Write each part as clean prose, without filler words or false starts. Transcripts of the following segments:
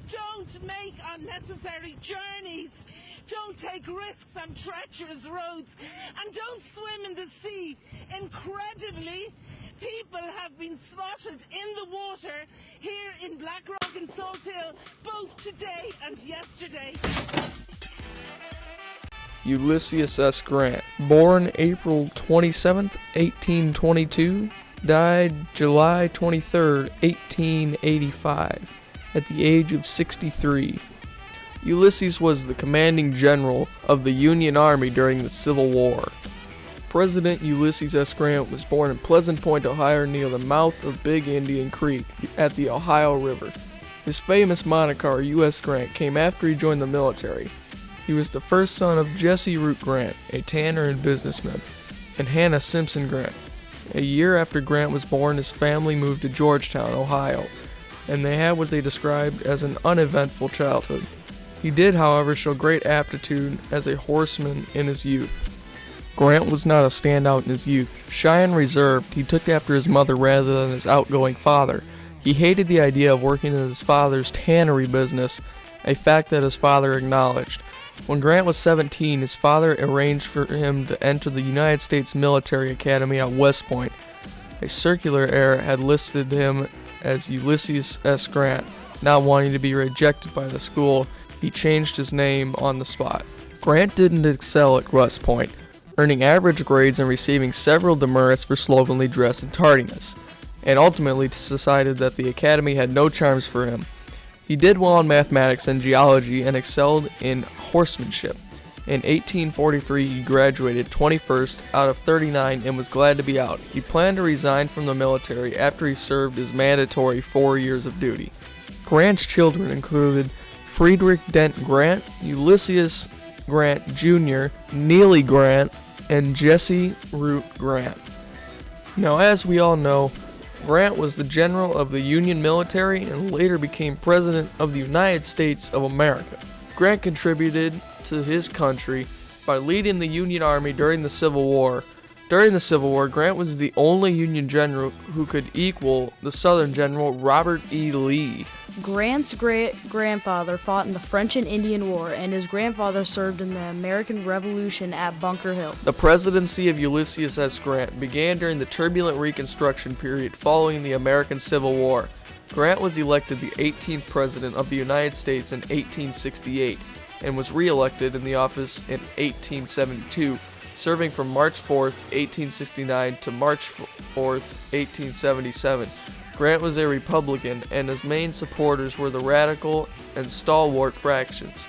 Don't make unnecessary journeys. Don't take risks on treacherous roads. And don't swim in the sea. Incredibly, people have been spotted in the water here in Blackrock and Salt Hill both today and yesterday. Ulysses S. Grant, born April 27, 1822, died July 23, 1885, at the age of 63. Ulysses was the commanding general of the Union Army during the Civil War. President Ulysses S. Grant was born in Pleasant Point, Ohio, near the mouth of Big Indian Creek at the Ohio River. His famous moniker, U.S. Grant, came after he joined the military. He was the first son of Jesse Root Grant, a tanner and businessman, and Hannah Simpson Grant. A year after Grant was born, his family moved to Georgetown, Ohio, and they had what they described as an uneventful childhood. He did, however, show great aptitude as a horseman in his youth. Grant was not a standout in his youth. Shy and reserved, he took after his mother rather than his outgoing father. He hated the idea of working in his father's tannery business, a fact that his father acknowledged. When Grant was 17, his father arranged for him to enter the United States Military Academy at West Point. A circular error had listed him as Ulysses S. Grant. Not wanting to be rejected by the school, he changed his name on the spot. Grant didn't excel at West Point, earning average grades and receiving several demerits for slovenly dress and tardiness, and ultimately decided that the academy had no charms for him. He did well in mathematics and geology and excelled in horsemanship. In 1843, he graduated 21st out of 39 and was glad to be out. He planned to resign from the military after he served his mandatory 4 years of duty. Grant's children included Friedrich Dent Grant, Ulysses Grant Jr., Neely Grant, and Jesse Root Grant. Now, as we all know, Grant was the general of the Union military and later became President of the United States of America. Grant contributed to his country by leading the Union Army during the Civil War. During the Civil War, Grant was the only Union general who could equal the Southern General Robert E. Lee. Grant's great-grandfather fought in the French and Indian War, and his grandfather served in the American Revolution at Bunker Hill. The presidency of Ulysses S. Grant began during the turbulent Reconstruction period following the American Civil War. Grant was elected the 18th President of the United States in 1868 and was re-elected in the office in 1872, serving from March 4, 1869 to March 4, 1877. Grant was a Republican, and his main supporters were the radical and stalwart fractions.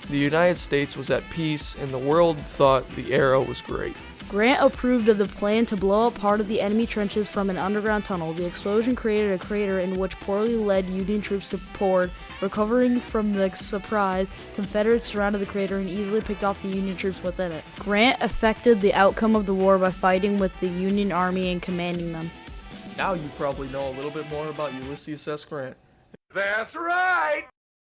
The United States was at peace, and the world thought the era was great. Grant approved of the plan to blow up part of the enemy trenches from an underground tunnel. The explosion created a crater in which poorly led Union troops poured. Recovering from the surprise, Confederates surrounded the crater and easily picked off the Union troops within it. Grant affected the outcome of the war by fighting with the Union Army and commanding them. Now you probably know a little bit more about Ulysses S. Grant. That's right!